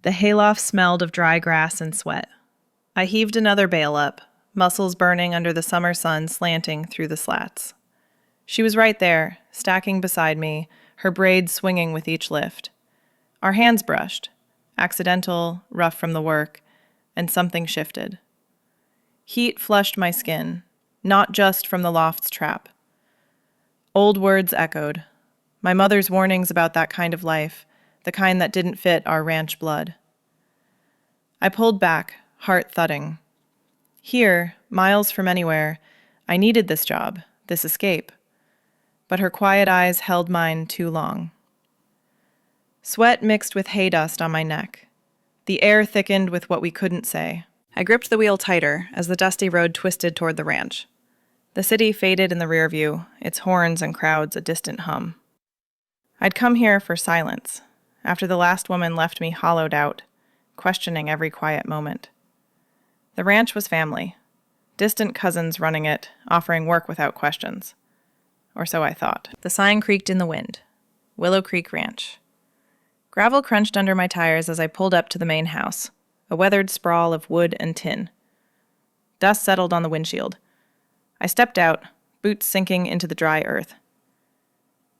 The hayloft smelled of dry grass and sweat. I heaved another bale up, muscles burning under the summer sun slanting through the slats. She was right there, stacking beside me, her braids swinging with each lift. Our hands brushed, accidental, rough from the work, and something shifted. Heat flushed my skin, not just from the loft's trap. Old words echoed, my mother's warnings about that kind of life, the kind that didn't fit our ranch blood. I pulled back, heart thudding. Here, miles from anywhere, I needed this job, this escape. But her quiet eyes held mine too long. Sweat mixed with hay dust on my neck. The air thickened with what we couldn't say. I gripped the wheel tighter as the dusty road twisted toward the ranch. The city faded in the rear view, its horns and crowds a distant hum. I'd come here for silence, after the last woman left me hollowed out, questioning every quiet moment. The ranch was family, distant cousins running it, offering work without questions. Or so I thought. The sign creaked in the wind. Willow Creek Ranch. Gravel crunched under my tires as I pulled up to the main house, a weathered sprawl of wood and tin. Dust settled on the windshield. I stepped out, boots sinking into the dry earth.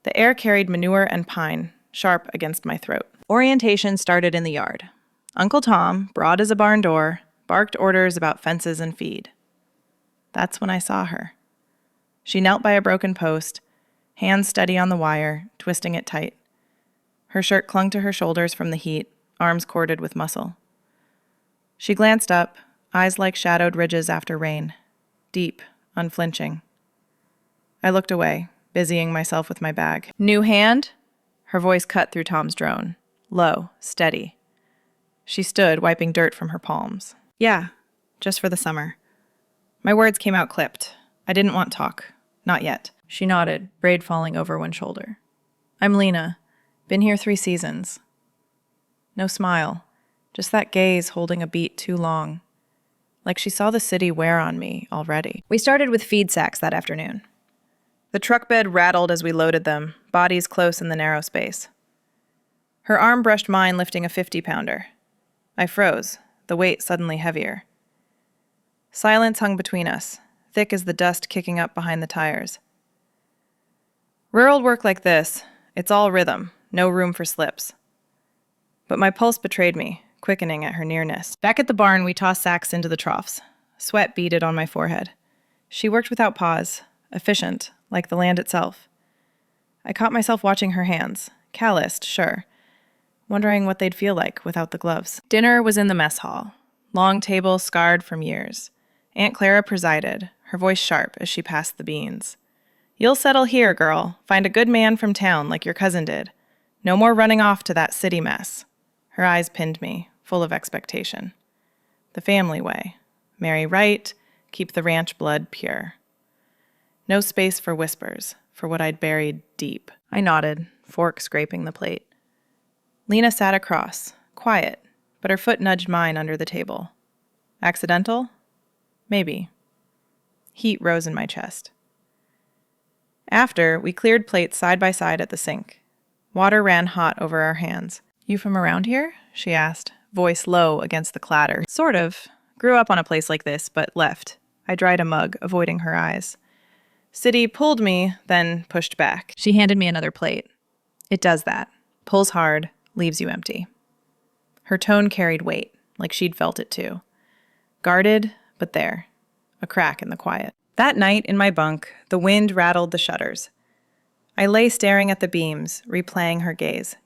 The air carried manure and pine, sharp against my throat. Orientation started in the yard. Uncle Tom, broad as a barn door, barked orders about fences and feed. That's when I saw her. She knelt by a broken post, hands steady on the wire, twisting it tight. Her shirt clung to her shoulders from the heat, arms corded with muscle. She glanced up, eyes like shadowed ridges after rain, deep, unflinching. I looked away, busying myself with my bag. New hand? Her voice cut through Tom's drone. Low, steady. She stood, wiping dirt from her palms. Yeah, just for the summer. My words came out clipped. I didn't want talk. Not yet. She nodded, braid falling over one shoulder. I'm Lena. Been here 3 seasons. No smile. Just that gaze holding a beat too long. Like she saw the city wear on me already. We started with feed sacks that afternoon. The truck bed rattled as we loaded them, bodies close in the narrow space. Her arm brushed mine, lifting a 50-pounder. I froze, the weight suddenly heavier. Silence hung between us, thick as the dust kicking up behind the tires. Rural work like this, it's all rhythm, no room for slips. But my pulse betrayed me, quickening at her nearness. Back at the barn, we tossed sacks into the troughs. Sweat beaded on my forehead. She worked without pause, efficient, like the land itself. I caught myself watching her hands, calloused, sure, wondering what they'd feel like without the gloves. Dinner was in the mess hall, long table scarred from years. Aunt Clara presided, her voice sharp as she passed the beans. You'll settle here, girl. Find a good man from town like your cousin did. No more running off to that city mess. Her eyes pinned me, full of expectation. The family way. Marry right, keep the ranch blood pure. No space for whispers, for what I'd buried deep. I nodded, fork scraping the plate. Lena sat across, quiet, but her foot nudged mine under the table. Accidental? Maybe. Heat rose in my chest. After, we cleared plates side by side at the sink. Water ran hot over our hands. You from around here? She asked, voice low against the clatter. Sort of. Grew up on a place like this, but left. I dried a mug, avoiding her eyes. City pulled me, then pushed back. She handed me another plate. It does that. Pulls hard, leaves you empty. Her tone carried weight, like she'd felt it too. Guarded, but there. A crack in the quiet. That night in my bunk, the wind rattled the shutters. I lay staring at the beams, replaying her gaze.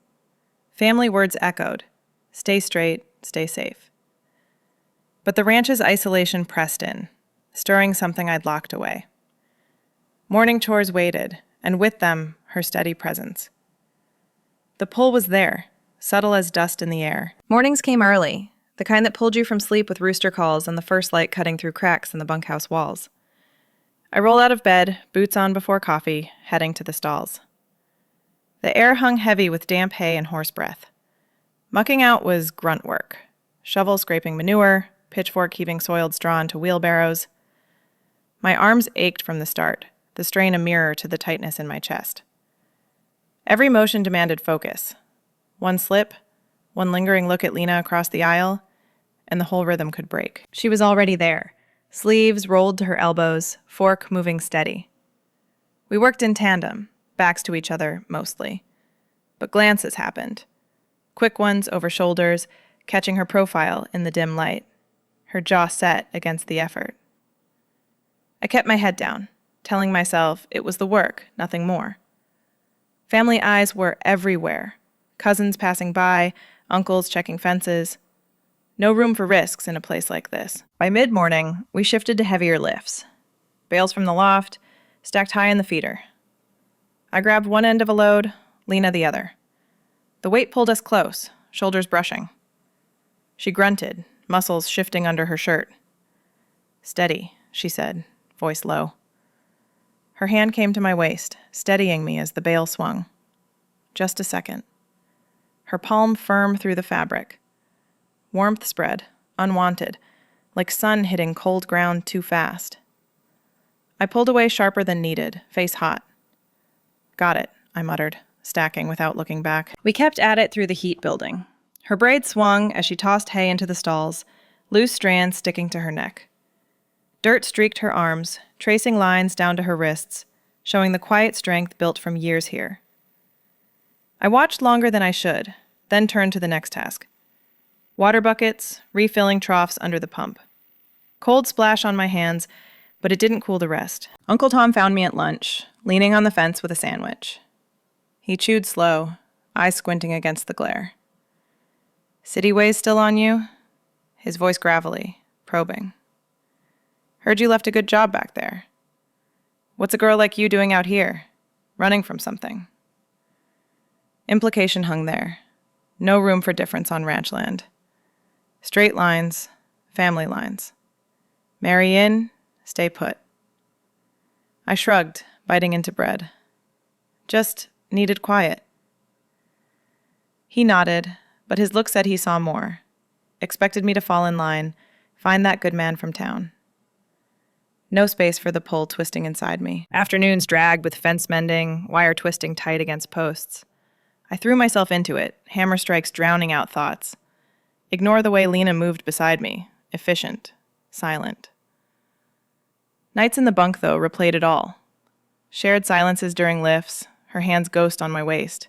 Family words echoed. Stay straight, stay safe. But the ranch's isolation pressed in, stirring something I'd locked away. Morning chores waited, and with them, her steady presence. The pull was there, subtle as dust in the air. Mornings came early, the kind that pulled you from sleep with rooster calls and the first light cutting through cracks in the bunkhouse walls. I rolled out of bed, boots on before coffee, heading to the stalls. The air hung heavy with damp hay and horse breath. Mucking out was grunt work. Shovel scraping manure, pitchfork heaving soiled straw into wheelbarrows. My arms ached from the start, the strain a mirror to the tightness in my chest. Every motion demanded focus. One slip, one lingering look at Lena across the aisle, and the whole rhythm could break. She was already there, sleeves rolled to her elbows, fork moving steady. We worked in tandem, backs to each other mostly. But glances happened. Quick ones over shoulders, catching her profile in the dim light, her jaw set against the effort. I kept my head down, telling myself it was the work, nothing more. Family eyes were everywhere. Cousins passing by, uncles checking fences. No room for risks in a place like this. By mid-morning, we shifted to heavier lifts. Bales from the loft, stacked high in the feeder. I grabbed one end of a load, Lena the other. The weight pulled us close, shoulders brushing. She grunted, muscles shifting under her shirt. "Steady," she said, voice low. Her hand came to my waist, steadying me as the bale swung. Just a second. Her palm firm through the fabric. Warmth spread, unwanted, like sun hitting cold ground too fast. I pulled away sharper than needed, face hot. "Got it," I muttered, stacking without looking back. We kept at it through the heat building. Her braid swung as she tossed hay into the stalls, loose strands sticking to her neck. Dirt streaked her arms, tracing lines down to her wrists, showing the quiet strength built from years here. I watched longer than I should, then turned to the next task. Water buckets, refilling troughs under the pump. Cold splash on my hands, but it didn't cool the rest. Uncle Tom found me at lunch, leaning on the fence with a sandwich. He chewed slow, eyes squinting against the glare. "City ways still on you?" His voice gravelly, probing. "Heard you left a good job back there. What's a girl like you doing out here, running from something?" Implication hung there. No room for difference on ranch land. Straight lines, family lines. Marry in, stay put. I shrugged, biting into bread. Just needed quiet. He nodded, but his look said he saw more. Expected me to fall in line, find that good man from town. No space for the pull twisting inside me. Afternoons dragged with fence mending, wire twisting tight against posts. I threw myself into it, hammer strikes drowning out thoughts. Ignore the way Lena moved beside me, efficient, silent. Nights in the bunk, though, replayed it all. Shared silences during lifts, her hands ghost on my waist.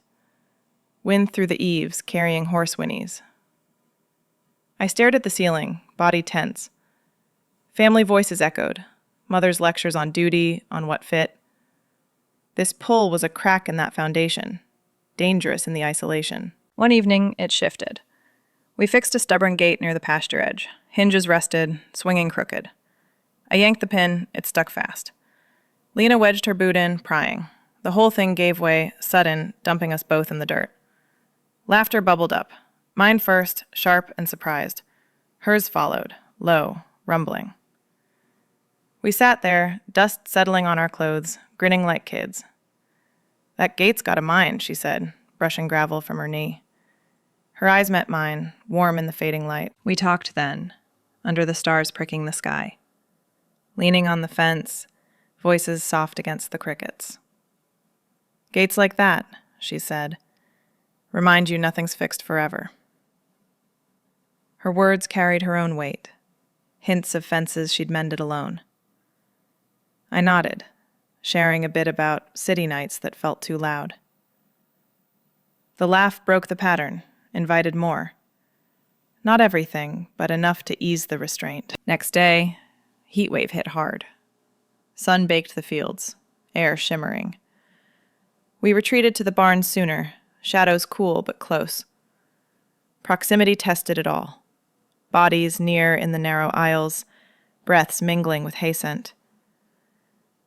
Wind through the eaves, carrying horse whinnies. I stared at the ceiling, body tense. Family voices echoed, mother's lectures on duty, on what fit. This pull was a crack in that foundation, dangerous in the isolation. One evening, it shifted. We fixed a stubborn gate near the pasture edge, hinges rested, swinging crooked. I yanked the pin, it stuck fast. Lena wedged her boot in, prying. The whole thing gave way, sudden, dumping us both in the dirt. Laughter bubbled up. Mine first, sharp and surprised. Hers followed, low, rumbling. We sat there, dust settling on our clothes, grinning like kids. "That gate's got a mind," she said, brushing gravel from her knee. Her eyes met mine, warm in the fading light. We talked then, under the stars pricking the sky. Leaning on the fence, voices soft against the crickets. "Gates like that," she said, "remind you nothing's fixed forever." Her words carried her own weight, hints of fences she'd mended alone. I nodded, sharing a bit about city nights that felt too loud. The laugh broke the pattern, invited more. Not everything, but enough to ease the restraint. Next day, Heatwave hit hard. Sun baked the fields, air shimmering. We retreated to the barns sooner, shadows cool but close. Proximity tested it all. Bodies near in the narrow aisles, breaths mingling with hay scent.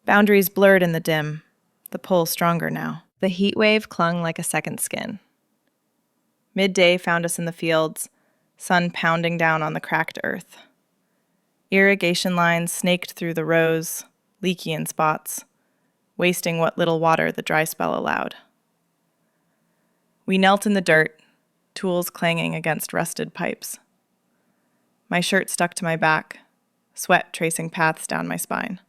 Boundaries blurred in the dim, the pull stronger now. The heat wave clung like a second skin. Midday found us in the fields, sun pounding down on the cracked earth. Irrigation lines snaked through the rows, leaky in spots, wasting what little water the dry spell allowed. We knelt in the dirt, tools clanging against rusted pipes. My shirt stuck to my back, sweat tracing paths down my spine.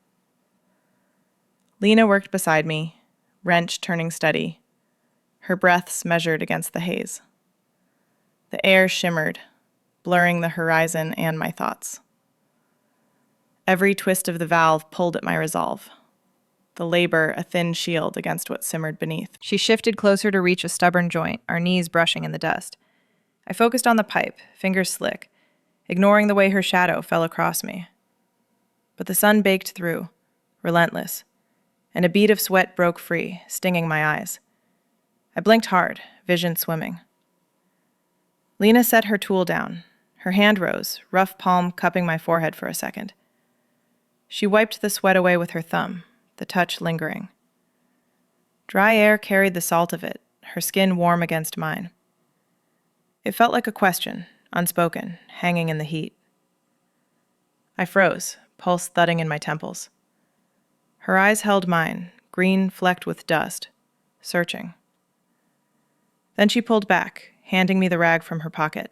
Lena worked beside me, wrench turning steady, her breaths measured against the haze. The air shimmered, blurring the horizon and my thoughts. Every twist of the valve pulled at my resolve, the labor a thin shield against what simmered beneath. She shifted closer to reach a stubborn joint, our knees brushing in the dust. I focused on the pipe, fingers slick, ignoring the way her shadow fell across me. But the sun baked through, relentless, and a bead of sweat broke free, stinging my eyes. I blinked hard, vision swimming. Lena set her tool down. Her hand rose, rough palm cupping my forehead for a second. She wiped the sweat away with her thumb, the touch lingering. Dry air carried the salt of it, her skin warm against mine. It felt like a question, unspoken, hanging in the heat. I froze, pulse thudding in my temples. Her eyes held mine, green flecked with dust, searching. Then she pulled back, handing me the rag from her pocket.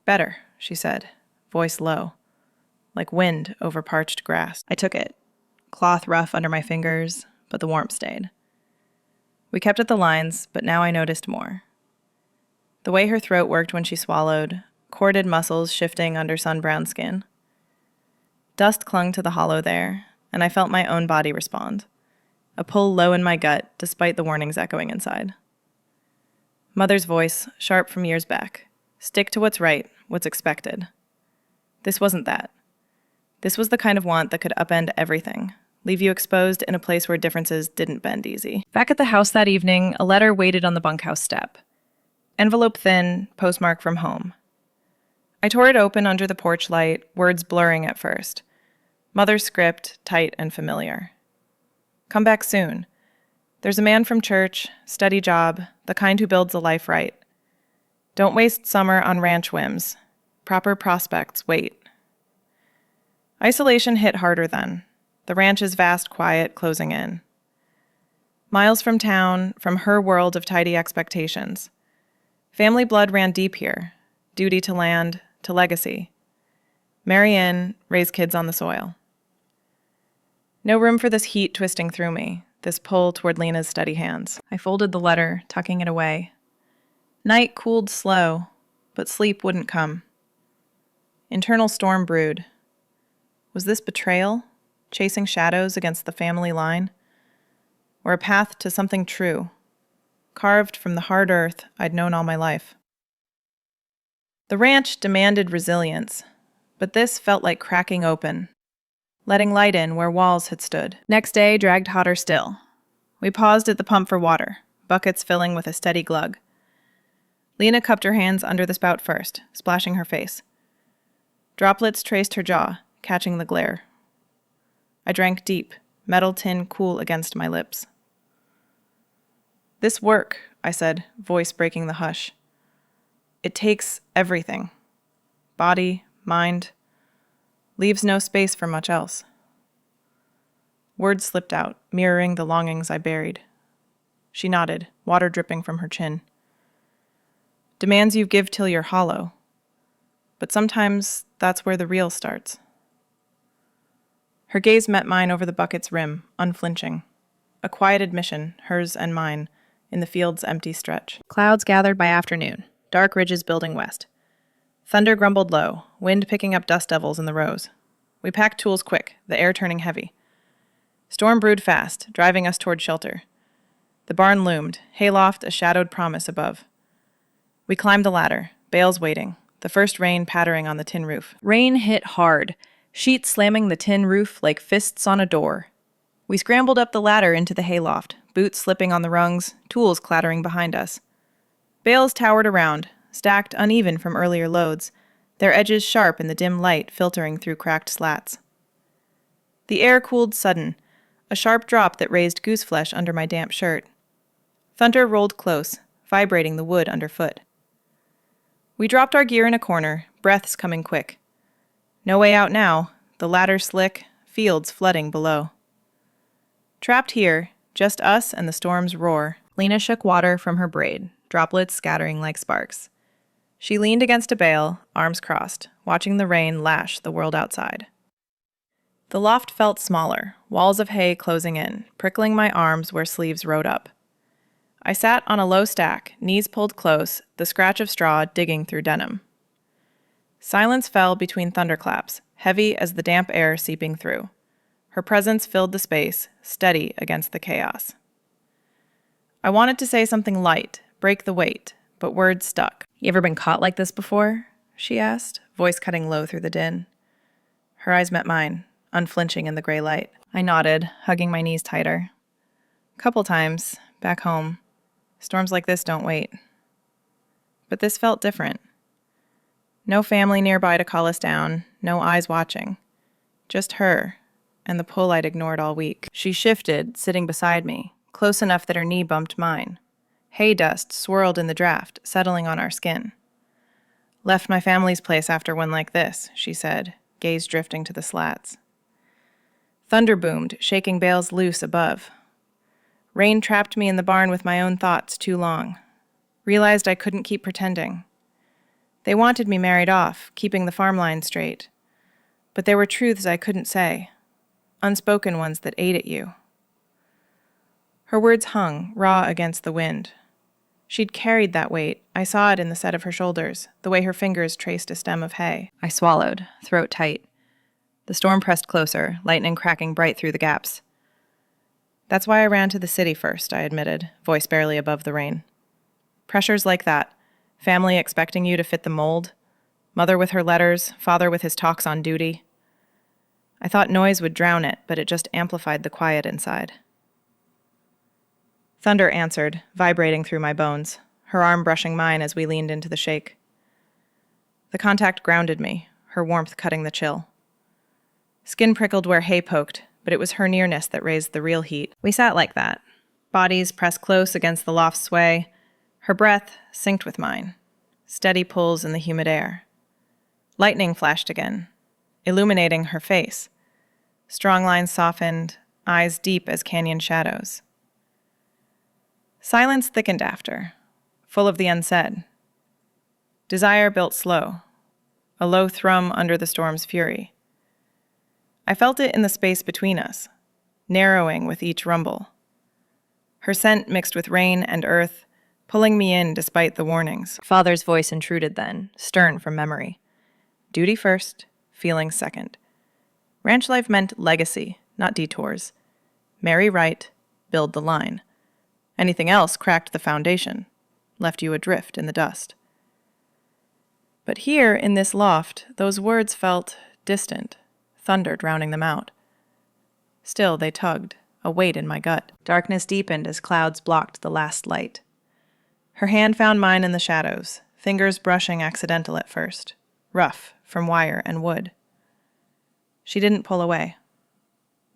"Better," she said, voice low, like wind over parched grass. I took it, cloth rough under my fingers, but the warmth stayed. We kept at the lines, but now I noticed more. The way her throat worked when she swallowed, corded muscles shifting under sun-browned skin. Dust clung to the hollow there, and I felt my own body respond, a pull low in my gut despite the warnings echoing inside. Mother's voice, sharp from years back. Stick to what's right, what's expected. This wasn't that. This was the kind of want that could upend everything, leave you exposed in a place where differences didn't bend easy. Back at the house that evening, a letter waited on the bunkhouse step. Envelope thin, postmark from home. I tore it open under the porch light, words blurring at first. Mother's script, tight and familiar. Come back soon. There's a man from church, steady job, the kind who builds a life right. Don't waste summer on ranch whims. Proper prospects wait. Isolation hit harder then, the ranch's vast quiet closing in. Miles from town, from her world of tidy expectations. Family blood ran deep here, duty to land, to legacy. Marry in, raise kids on the soil. No room for this heat twisting through me, this pull toward Lena's steady hands. I folded the letter, tucking it away. Night cooled slow, but sleep wouldn't come. Internal storm brewed. Was this betrayal, chasing shadows against the family line? Or a path to something true, carved from the hard earth I'd known all my life? The ranch demanded resilience, but this felt like cracking open, letting light in where walls had stood. Next day dragged hotter still. We paused at the pump for water, buckets filling with a steady glug. Lena cupped her hands under the spout first, splashing her face. Droplets traced her jaw, catching the glare. I drank deep, metal tin cool against my lips. This work, I said, voice breaking the hush. It takes everything. Body, mind. Leaves no space for much else. Words slipped out, mirroring the longings I buried. She nodded, water dripping from her chin. Demands you give till you're hollow. But sometimes that's where the real starts. Her gaze met mine over the bucket's rim, unflinching. A quiet admission, hers and mine, in the field's empty stretch. Clouds gathered by afternoon, dark ridges building west. Thunder grumbled low, wind picking up dust devils in the rows. We packed tools quick, the air turning heavy. Storm brewed fast, driving us toward shelter. The barn loomed, Hayloft a shadowed promise above. We climbed the ladder, bales waiting, the first rain pattering on the tin roof. Rain hit hard, sheets slamming the tin roof like fists on a door. We scrambled up the ladder into the hayloft, boots slipping on the rungs, tools clattering behind us. Bales towered around, stacked uneven from earlier loads, their edges sharp in the dim light filtering through cracked slats. The air cooled sudden, a sharp drop that raised gooseflesh under my damp shirt. Thunder rolled close, vibrating the wood underfoot. We dropped our gear in a corner, breaths coming quick. No way out now, the ladder slick, fields flooding below. Trapped here, just us and the storm's roar. Lena shook water from her braid, droplets scattering like sparks. She leaned against a bale, arms crossed, watching the rain lash the world outside. The loft felt smaller, walls of hay closing in, prickling my arms where sleeves rode up. I sat on a low stack, knees pulled close, the scratch of straw digging through denim. Silence fell between thunderclaps, heavy as the damp air seeping through. Her presence filled the space, steady against the chaos. I wanted to say something light, break the weight, but words stuck. "You ever been caught like this before?" she asked, voice cutting low through the din. Her eyes met mine, unflinching in the gray light. I nodded, hugging my knees tighter. "Couple times, back home. Storms like this don't wait." But this felt different. No family nearby to call us down, no eyes watching. Just her, and the pull I'd ignored all week. She shifted, sitting beside me, close enough that her knee bumped mine. Hay dust swirled in the draft, settling on our skin. "Left my family's place after one like this," she said, gaze drifting to the slats. Thunder boomed, shaking bales loose above. Rain trapped me in the barn with my own thoughts too long. Realized I couldn't keep pretending. They wanted me married off, keeping the farm line straight. But there were truths I couldn't say, unspoken ones that ate at you. Her words hung, raw against the wind. She'd carried that weight. I saw it in the set of her shoulders, the way her fingers traced a stem of hay. I swallowed, throat tight. The storm pressed closer, lightning cracking bright through the gaps. "That's why I ran to the city first," I admitted, voice barely above the rain. "Pressures like that. Family expecting you to fit the mold. Mother with her letters, father with his talks on duty. I thought noise would drown it, but it just amplified the quiet inside." Thunder answered, vibrating through my bones, her arm brushing mine as we leaned into the shake. The contact grounded me, her warmth cutting the chill. Skin prickled where hay poked, but it was her nearness that raised the real heat. We sat like that, bodies pressed close against the loft sway, her breath synced with mine, steady pulls in the humid air. Lightning flashed again, illuminating her face. Strong lines softened, eyes deep as canyon shadows. Silence thickened after, full of the unsaid. Desire built slow, a low thrum under the storm's fury. I felt it in the space between us, narrowing with each rumble. Her scent mixed with rain and earth, pulling me in despite the warnings. Father's voice intruded then, stern from memory. Duty first, feelings second. Ranch life meant legacy, not detours. Marry right, build the line. Anything else cracked the foundation, left you adrift in the dust. But here, in this loft, those words felt distant, thunder drowning them out. Still, they tugged, a weight in my gut. Darkness deepened as clouds blocked the last light. Her hand found mine in the shadows, fingers brushing accidental at first, rough from wire and wood. She didn't pull away.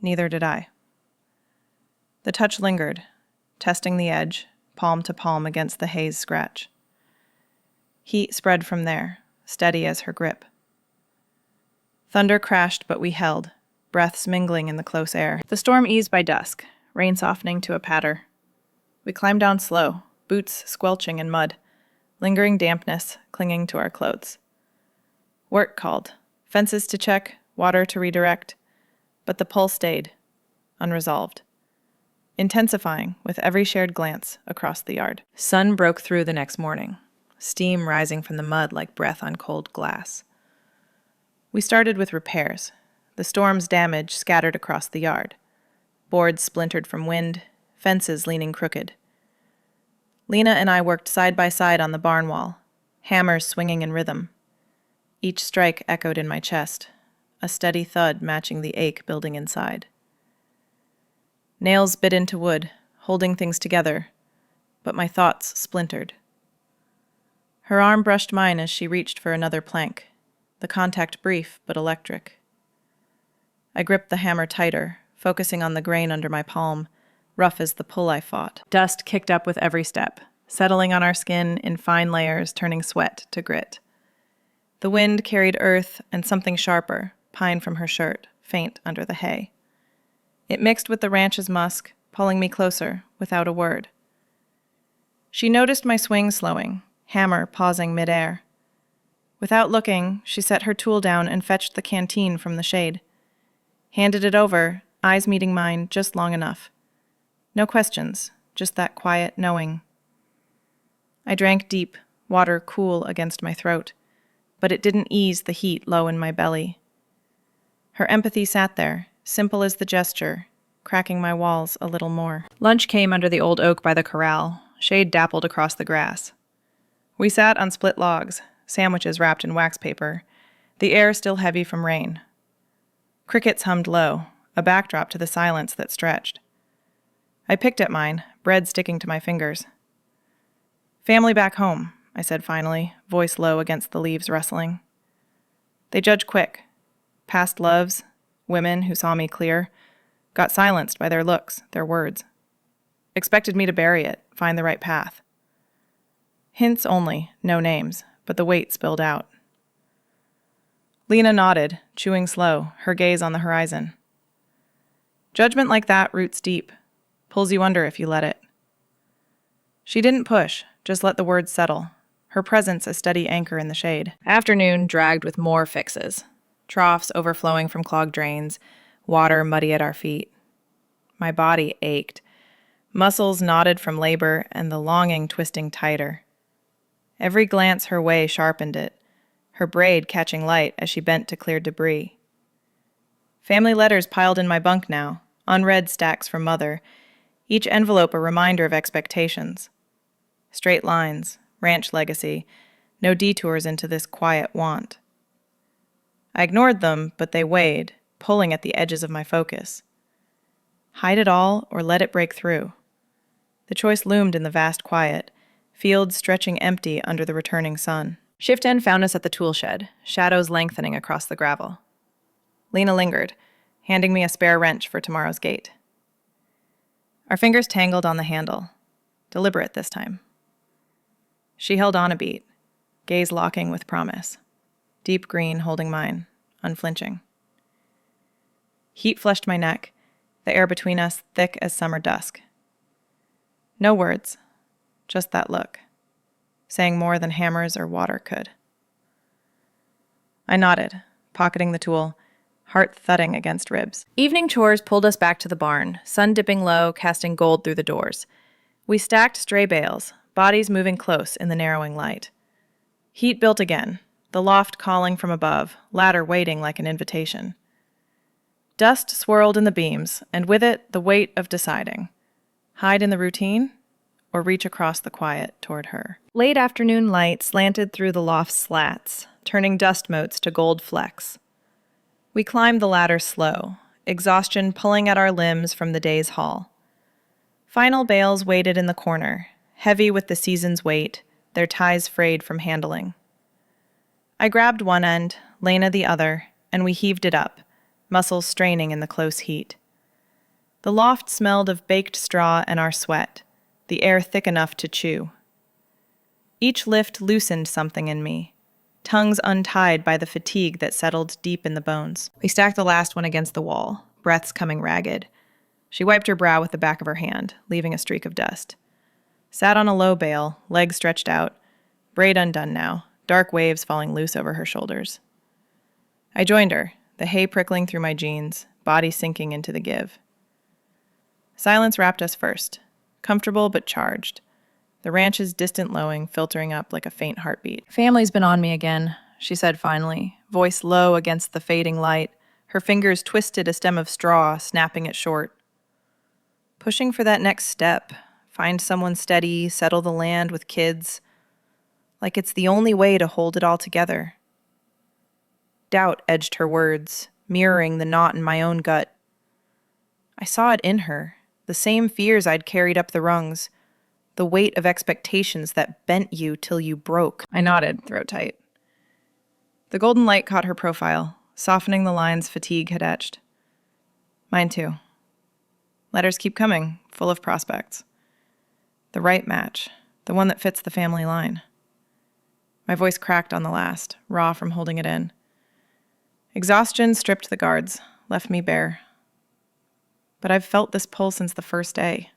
Neither did I. The touch lingered, testing the edge, palm to palm against the haze scratch. Heat spread from there, steady as her grip. Thunder crashed, but we held, breaths mingling in the close air. The storm eased by dusk, rain softening to a patter. We climbed down slow, boots squelching in mud, lingering dampness clinging to our clothes. Work called, fences to check, water to redirect, but the pull stayed, unresolved, intensifying with every shared glance across the yard. Sun broke through the next morning, steam rising from the mud like breath on cold glass. We started with repairs, the storm's damage scattered across the yard, boards splintered from wind, fences leaning crooked. Lena and I worked side by side on the barn wall, hammers swinging in rhythm. Each strike echoed in my chest, a steady thud matching the ache building inside. Nails bit into wood, holding things together, but my thoughts splintered. Her arm brushed mine as she reached for another plank, the contact brief but electric. I gripped the hammer tighter, focusing on the grain under my palm, rough as the pull I fought. Dust kicked up with every step, settling on our skin in fine layers, turning sweat to grit. The wind carried earth and something sharper, pine from her shirt, faint under the hay. It mixed with the ranch's musk, pulling me closer, without a word. She noticed my swing slowing, hammer pausing midair. Without looking, she set her tool down and fetched the canteen from the shade. Handed it over, eyes meeting mine just long enough. No questions, just that quiet knowing. I drank deep, water cool against my throat, but it didn't ease the heat low in my belly. Her empathy sat there, simple as the gesture, cracking my walls a little more. Lunch came under the old oak by the corral, shade dappled across the grass. We sat on split logs, sandwiches wrapped in wax paper, the air still heavy from rain. Crickets hummed low, a backdrop to the silence that stretched. I picked at mine, bread sticking to my fingers. "Family back home," I said finally, voice low against the leaves rustling. They judge quick. Past loves, women who saw me clear, got silenced by their looks, their words. Expected me to bury it, find the right path. Hints only, no names, but the weight spilled out. Lena nodded, chewing slow, her gaze on the horizon. Judgment like that roots deep, pulls you under if you let it. She didn't push, just let the words settle, her presence a steady anchor in the shade. Afternoon dragged with more fixes. Troughs overflowing from clogged drains, water muddy at our feet. My body ached. Muscles knotted from labor and the longing twisting tighter. Every glance her way sharpened it, her braid catching light as she bent to clear debris. Family letters piled in my bunk now, unread stacks from Mother, each envelope a reminder of expectations. Straight lines, ranch legacy, no detours into this quiet want. I ignored them, but they weighed, pulling at the edges of my focus. Hide it all or let it break through. The choice loomed in the vast quiet, fields stretching empty under the returning sun. Shift end found us at the tool shed, shadows lengthening across the gravel. Lena lingered, handing me a spare wrench for tomorrow's gate. Our fingers tangled on the handle, deliberate this time. She held on a beat, gaze locking with promise. Deep green holding mine, unflinching. Heat flushed my neck, the air between us thick as summer dusk. No words, just that look, saying more than hammers or water could. I nodded, pocketing the tool, heart thudding against ribs. Evening chores pulled us back to the barn, sun dipping low, casting gold through the doors. We stacked stray bales, bodies moving close in the narrowing light. Heat built again, the loft calling from above, ladder waiting like an invitation. Dust swirled in the beams, and with it the weight of deciding. Hide in the routine, or reach across the quiet toward her. Late afternoon light slanted through the loft's slats, turning dust motes to gold flecks. We climbed the ladder slow, exhaustion pulling at our limbs from the day's haul. Final bales waited in the corner, heavy with the season's weight, their ties frayed from handling. I grabbed one end, Lena the other, and we heaved it up, muscles straining in the close heat. The loft smelled of baked straw and our sweat, the air thick enough to chew. Each lift loosened something in me, tongues untied by the fatigue that settled deep in the bones. We stacked the last one against the wall, breaths coming ragged. She wiped her brow with the back of her hand, leaving a streak of dust. Sat on a low bale, legs stretched out, braid undone now, dark waves falling loose over her shoulders. I joined her, the hay prickling through my jeans, body sinking into the give. Silence wrapped us first, comfortable but charged, the ranch's distant lowing filtering up like a faint heartbeat. "Family's been on me again," she said finally, voice low against the fading light, her fingers twisted a stem of straw, snapping it short. Pushing for that next step, find someone steady, settle the land with kids, like it's the only way to hold it all together. Doubt edged her words, mirroring the knot in my own gut. I saw it in her, the same fears I'd carried up the rungs, the weight of expectations that bent you till you broke. I nodded, throat tight. The golden light caught her profile, softening the lines fatigue had etched. Mine too. Letters keep coming, full of prospects. The right match, the one that fits the family line. My voice cracked on the last, raw from holding it in. Exhaustion stripped the guards, left me bare. But I've felt this pull since the first day.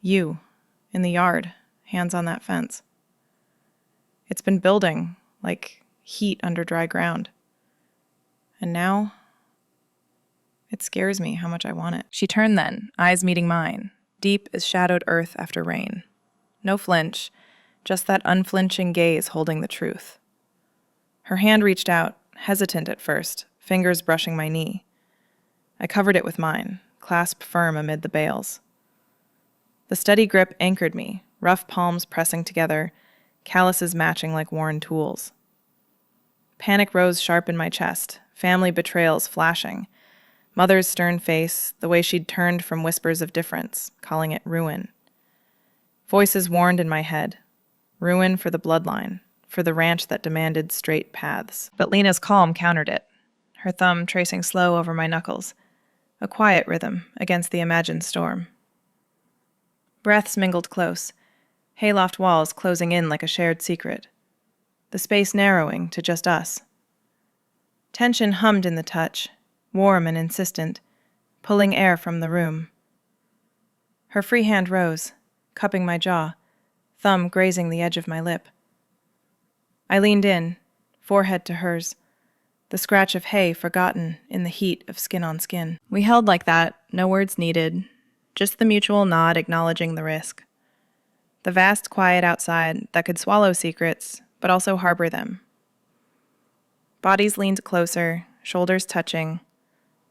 You, in the yard, hands on that fence. It's been building, like heat under dry ground. And now, it scares me how much I want it. She turned then, eyes meeting mine, deep as shadowed earth after rain. No flinch, just that unflinching gaze holding the truth. Her hand reached out, hesitant at first, fingers brushing my knee. I covered it with mine, clasped firm amid the bales. The steady grip anchored me, rough palms pressing together, calluses matching like worn tools. Panic rose sharp in my chest, family betrayals flashing. Mother's stern face, the way she'd turned from whispers of difference, calling it ruin. Voices warned in my head. Ruin for the bloodline, for the ranch that demanded straight paths. But Lena's calm countered it, her thumb tracing slow over my knuckles, a quiet rhythm against the imagined storm. Breaths mingled close, hayloft walls closing in like a shared secret, the space narrowing to just us. Tension hummed in the touch, warm and insistent, pulling air from the room. Her free hand rose, cupping my jaw, thumb grazing the edge of my lip. I leaned in, forehead to hers, the scratch of hay forgotten in the heat of skin on skin. We held like that, no words needed, just the mutual nod acknowledging the risk. The vast quiet outside that could swallow secrets, but also harbor them. Bodies leaned closer, shoulders touching,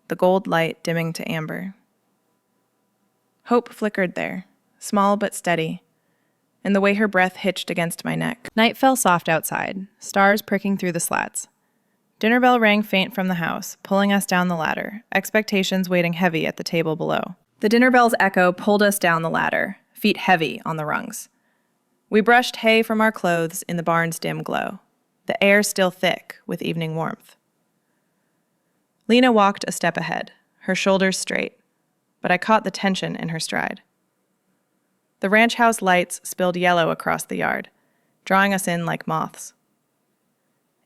the gold light dimming to amber. Hope flickered there, small but steady, in the way her breath hitched against my neck. Night fell soft outside, stars pricking through the slats. Dinner bell rang faint from the house, pulling us down the ladder, expectations waiting heavy at the table below. The dinner bell's echo pulled us down the ladder, feet heavy on the rungs. We brushed hay from our clothes in the barn's dim glow, the air still thick with evening warmth. Lena walked a step ahead, her shoulders straight, but I caught the tension in her stride. The ranch house lights spilled yellow across the yard, drawing us in like moths.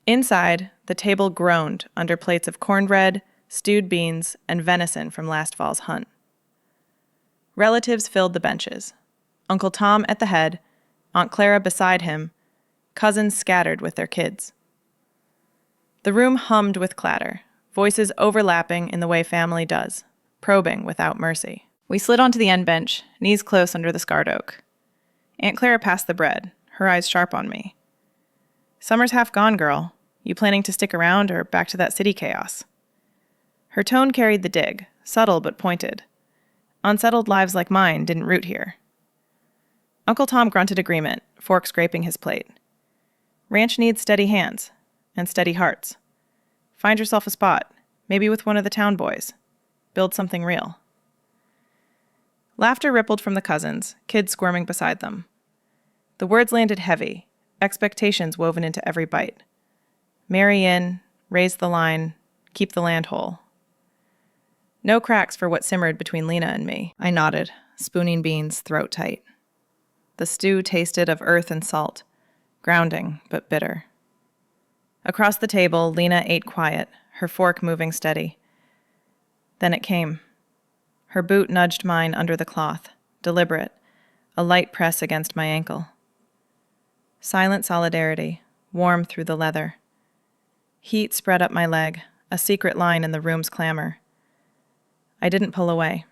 Inside, the table groaned under plates of cornbread, stewed beans, and venison from last fall's hunt. Relatives filled the benches. Uncle Tom at the head, Aunt Clara beside him, cousins scattered with their kids. The room hummed with clatter, voices overlapping in the way family does, probing without mercy. We slid onto the end bench, knees close under the scarred oak. Aunt Clara passed the bread, her eyes sharp on me. "Summer's half gone, girl. You planning to stick around or back to that city chaos?" Her tone carried the dig, subtle but pointed. Unsettled lives like mine didn't root here. Uncle Tom grunted agreement, fork scraping his plate. "Ranch needs steady hands and steady hearts. Find yourself a spot, maybe with one of the town boys. Build something real." Laughter rippled from the cousins, kids squirming beside them. The words landed heavy, expectations woven into every bite. Marry in, raise the line, keep the land whole. No cracks for what simmered between Lena and me. I nodded, spooning beans throat tight. The stew tasted of earth and salt, grounding but bitter. Across the table, Lena ate quiet, her fork moving steady. Then it came. Her boot nudged mine under the cloth, deliberate, a light press against my ankle. Silent solidarity, warm through the leather. Heat spread up my leg, a secret line in the room's clamor. I didn't pull away.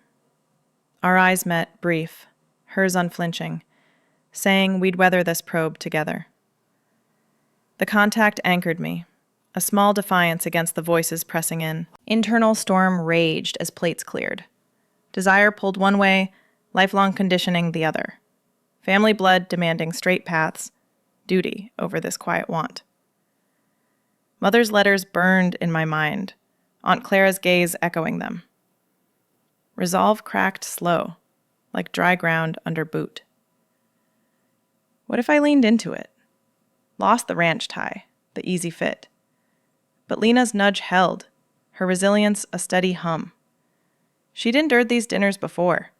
Our eyes met, brief, hers unflinching, saying we'd weather this probe together. The contact anchored me, a small defiance against the voices pressing in. Internal storm raged as plates cleared. Desire pulled one way, lifelong conditioning the other. Family blood demanding straight paths, duty over this quiet want. Mother's letters burned in my mind, Aunt Clara's gaze echoing them. Resolve cracked slow, like dry ground under boot. What if I leaned into it? Lost the ranch tie, the easy fit. But Lena's nudge held, her resilience a steady hum. She'd endured these dinners before.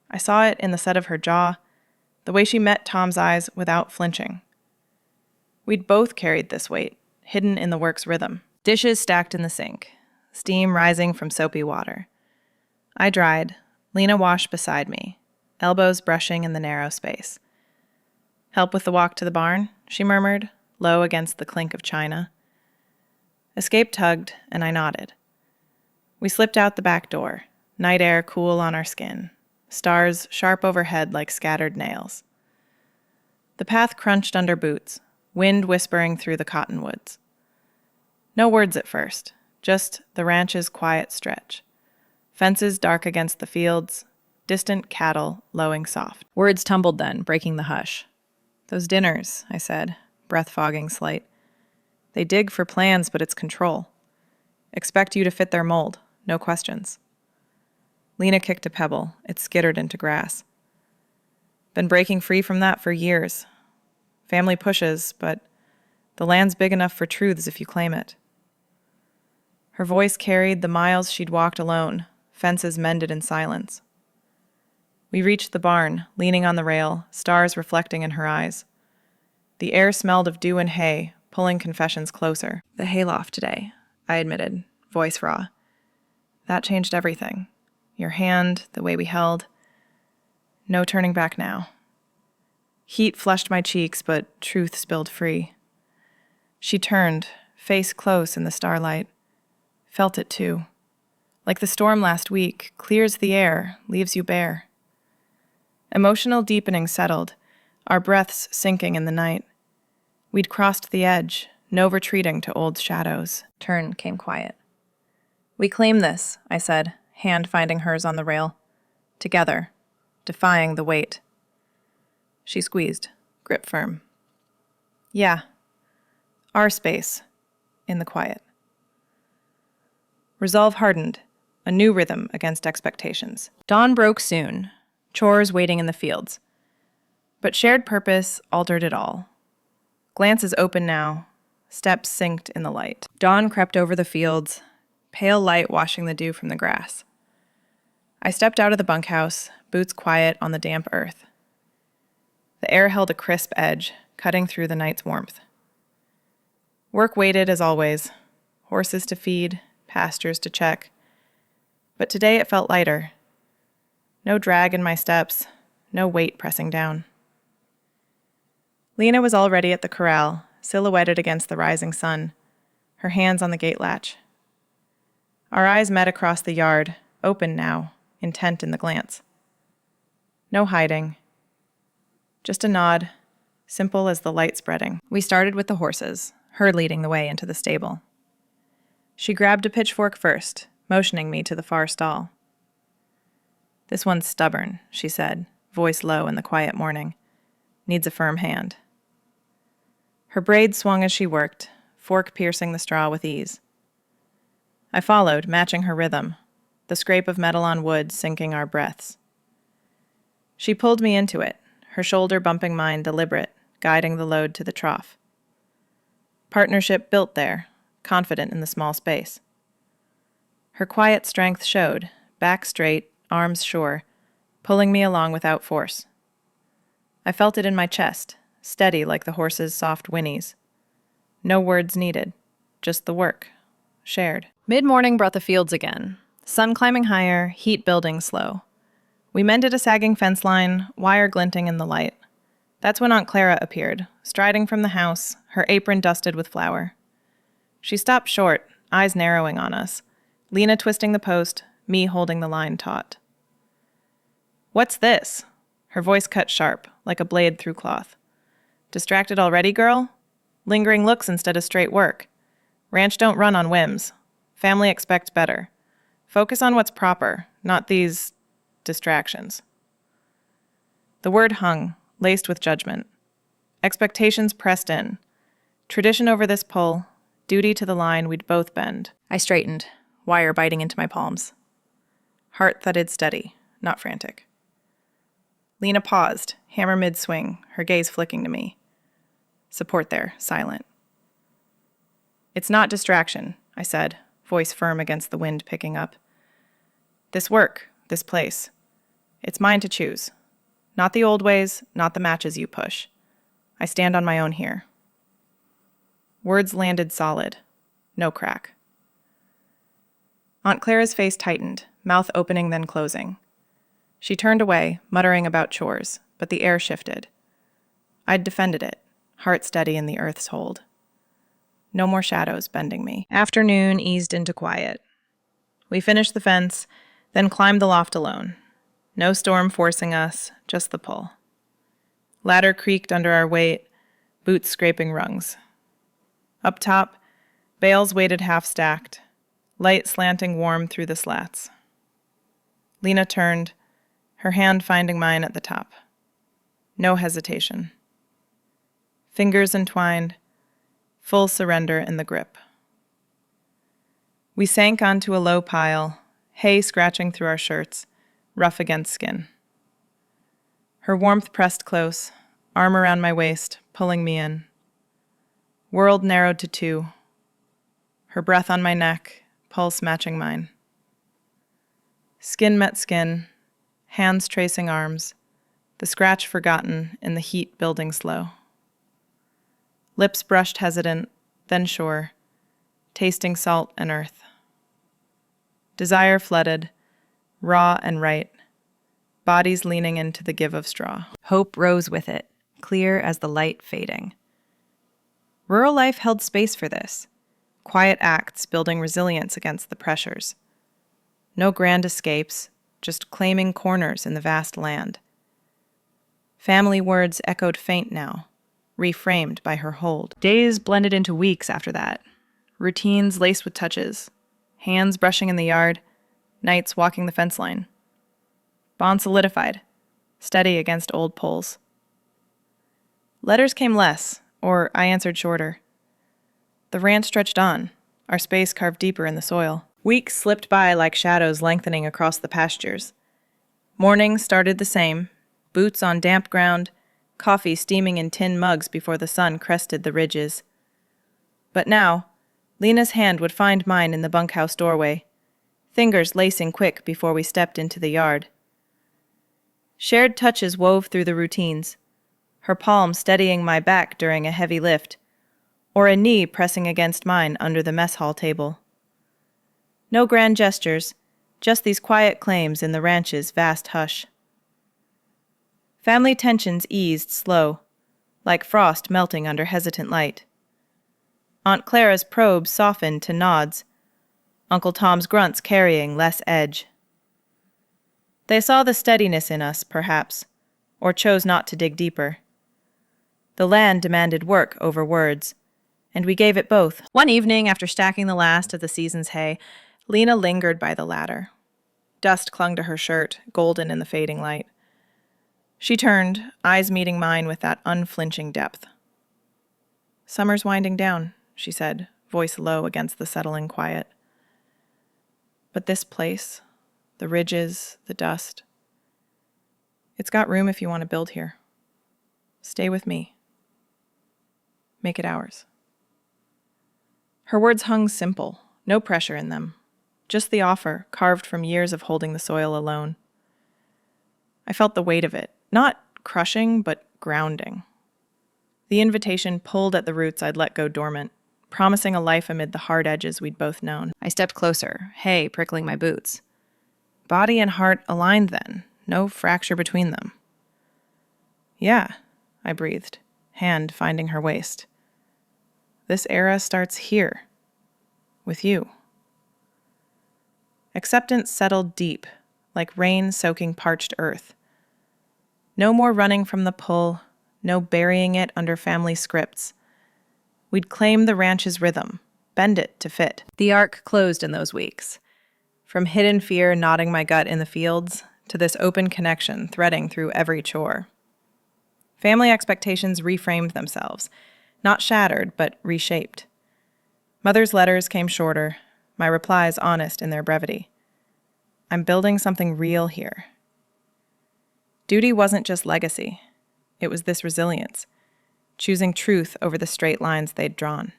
I saw it in the set of her jaw, the way she met Tom's eyes without flinching. We'd both carried this weight, hidden in the work's rhythm. Dishes stacked in the sink, steam rising from soapy water. I dried, Lena washed beside me, elbows brushing in the narrow space. "Help with the walk to the barn?" she murmured, low against the clink of china. Escape tugged, and I nodded. We slipped out the back door, night air cool on our skin, stars sharp overhead like scattered nails. The path crunched under boots, wind whispering through the cottonwoods. No words at first, just the ranch's quiet stretch. Fences dark against the fields, distant cattle lowing soft. Words tumbled then, breaking the hush. "Those dinners," I said, breath fogging slight. "They dig for plans, but it's control. Expect you to fit their mold, no questions." Lena kicked a pebble. It skittered into grass. Been breaking free from that for years. Family pushes, but the land's big enough for truths if you claim it. Her voice carried the miles she'd walked alone, fences mended in silence. We reached the barn, leaning on the rail, stars reflecting in her eyes. The air smelled of dew and hay, pulling confessions closer. "The hayloft today," I admitted, voice raw. "That changed everything. Your hand, the way we held. No turning back now." Heat flushed my cheeks, but truth spilled free. She turned, face close in the starlight. Felt it too. Like the storm last week, clears the air, leaves you bare. Emotional deepening settled, our breaths sinking in the night. We'd crossed the edge, no retreating to old shadows. Turn came quiet. "We claim this," I said, hand finding hers on the rail. Together, defying the weight. She squeezed, grip firm. "Yeah. Our space, in the quiet." Resolve hardened, a new rhythm against expectations. Dawn broke soon, chores waiting in the fields. But shared purpose altered it all. Glances open now, steps synced in the light. Dawn crept over the fields, pale light washing the dew from the grass. I stepped out of the bunkhouse, boots quiet on the damp earth. The air held a crisp edge, cutting through the night's warmth. Work waited as always, horses to feed, pastures to check. But today it felt lighter. No drag in my steps, no weight pressing down. Lena was already at the corral, silhouetted against the rising sun, her hands on the gate latch. Our eyes met across the yard, open now, intent in the glance. No hiding. Just a nod, simple as the light spreading. We started with the horses, her leading the way into the stable. She grabbed a pitchfork first, motioning me to the far stall. "This one's stubborn," she said, voice low in the quiet morning. "Needs a firm hand." Her braid swung as she worked, fork piercing the straw with ease. I followed, matching her rhythm, the scrape of metal on wood syncing our breaths. She pulled me into it, her shoulder bumping mine deliberate, guiding the load to the trough. Partnership built there, confident in the small space. Her quiet strength showed, back straight, arms sure, pulling me along without force. I felt it in my chest, steady like the horse's soft whinnies. No words needed, just the work, shared. Mid-morning brought the fields again, sun climbing higher, heat building slow. We mended a sagging fence line, wire glinting in the light. That's when Aunt Clara appeared, striding from the house, her apron dusted with flour. She stopped short, eyes narrowing on us, Lena twisting the post, me holding the line taut. "What's this?" Her voice cut sharp, like a blade through cloth. "Distracted already, girl? Lingering looks instead of straight work. Ranch don't run on whims. Family expects better. Focus on what's proper, not these distractions." The word hung, laced with judgment. Expectations pressed in. Tradition over this pull, duty to the line we'd both bend. I straightened, wire biting into my palms. Heart thudded steady, not frantic. Lena paused, hammer mid-swing, her gaze flicking to me. Support there, silent. "It's not distraction," I said, voice firm against the wind picking up. "This work, this place. It's mine to choose. Not the old ways, not the matches you push. I stand on my own here." Words landed solid. No crack. Aunt Clara's face tightened, mouth opening then closing. She turned away, muttering about chores, but the air shifted. I'd defended it, heart steady in the earth's hold. No more shadows bending me. Afternoon eased into quiet. We finished the fence, then climbed the loft alone. No storm forcing us, just the pull. Ladder creaked under our weight, boots scraping rungs. Up top, bales waited half-stacked, light slanting warm through the slats. Lena turned, her hand finding mine at the top. No hesitation. Fingers entwined, full surrender in the grip. We sank onto a low pile, hay scratching through our shirts, rough against skin. Her warmth pressed close, arm around my waist, pulling me in. World narrowed to 2. Her breath on my neck, pulse matching mine. Skin met skin, hands tracing arms, the scratch forgotten in the heat building slow. Lips brushed hesitant, then sure, tasting salt and earth. Desire flooded, raw and right, bodies leaning into the give of straw. Hope rose with it, clear as the light fading. Rural life held space for this, quiet acts building resilience against the pressures. No grand escapes, just claiming corners in the vast land. Family words echoed faint now, reframed by her hold. Days blended into weeks after that, routines laced with touches, hands brushing in the yard, nights walking the fence line. Bond solidified, steady against old poles. Letters came less, or I answered shorter. The ranch stretched on, our space carved deeper in the soil. Weeks slipped by like shadows lengthening across the pastures. Mornings started the same, boots on damp ground, coffee steaming in tin mugs before the sun crested the ridges. But now, Lena's hand would find mine in the bunkhouse doorway, fingers lacing quick before we stepped into the yard. Shared touches wove through the routines, her palm steadying my back during a heavy lift, or a knee pressing against mine under the mess hall table. No grand gestures, just these quiet claims in the ranch's vast hush. Family tensions eased slow, like frost melting under hesitant light. Aunt Clara's probes softened to nods, Uncle Tom's grunts carrying less edge. They saw the steadiness in us, perhaps, or chose not to dig deeper. The land demanded work over words, and we gave it both. One evening, after stacking the last of the season's hay, Lena lingered by the ladder. Dust clung to her shirt, golden in the fading light. She turned, eyes meeting mine with that unflinching depth. "Summer's winding down," she said, voice low against the settling quiet. "But this place, the ridges, the dust, it's got room if you want to build here. Stay with me. Make it ours." Her words hung simple, no pressure in them. Just the offer, carved from years of holding the soil alone. I felt the weight of it, not crushing, but grounding. The invitation pulled at the roots I'd let go dormant, promising a life amid the hard edges we'd both known. I stepped closer, hay prickling my boots. Body and heart aligned then, no fracture between them. "Yeah," I breathed, hand finding her waist. "This era starts here, with you." Acceptance settled deep, like rain soaking parched earth. No more running from the pull, no burying it under family scripts. We'd claim the ranch's rhythm, bend it to fit. The arc closed in those weeks. From hidden fear knotting my gut in the fields, to this open connection threading through every chore. Family expectations reframed themselves, not shattered, but reshaped. Mother's letters came shorter, my replies honest in their brevity. I'm building something real here. Duty wasn't just legacy. It was this resilience, choosing truth over the straight lines they'd drawn.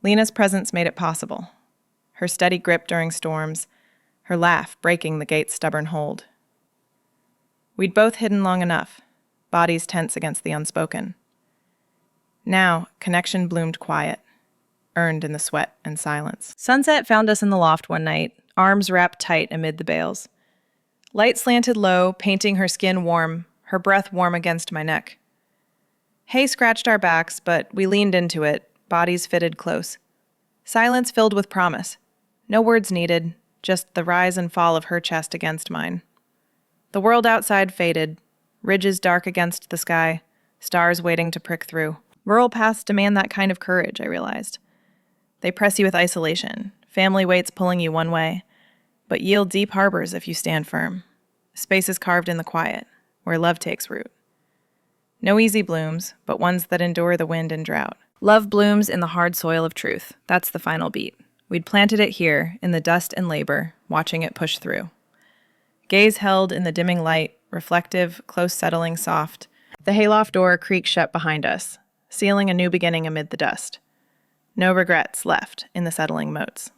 Lena's presence made it possible. Her steady grip during storms, her laugh breaking the gate's stubborn hold. We'd both hidden long enough, bodies tense against the unspoken. Now, connection bloomed quiet, earned in the sweat and silence. Sunset found us in the loft one night, arms wrapped tight amid the bales. Light slanted low, painting her skin warm, her breath warm against my neck. Hay scratched our backs, but we leaned into it, bodies fitted close. Silence filled with promise. No words needed, just the rise and fall of her chest against mine. The world outside faded, ridges dark against the sky, stars waiting to prick through. Rural paths demand that kind of courage, I realized. They press you with isolation, family weights pulling you one way, but yield deep harbors if you stand firm. Spaces carved in the quiet, where love takes root. No easy blooms, but ones that endure the wind and drought. Love blooms in the hard soil of truth. That's the final beat. We'd planted it here, in the dust and labor, watching it push through. Gaze held in the dimming light, reflective, close settling, soft. The hayloft door creaked shut behind us, sealing a new beginning amid the dust. No regrets left in the settling moats.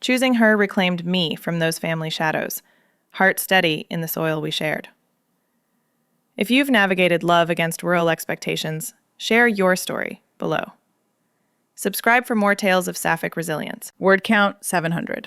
Choosing her reclaimed me from those family shadows, heart steady in the soil we shared. If you've navigated love against rural expectations, share your story below. Subscribe for more tales of Sapphic resilience. Word count 700.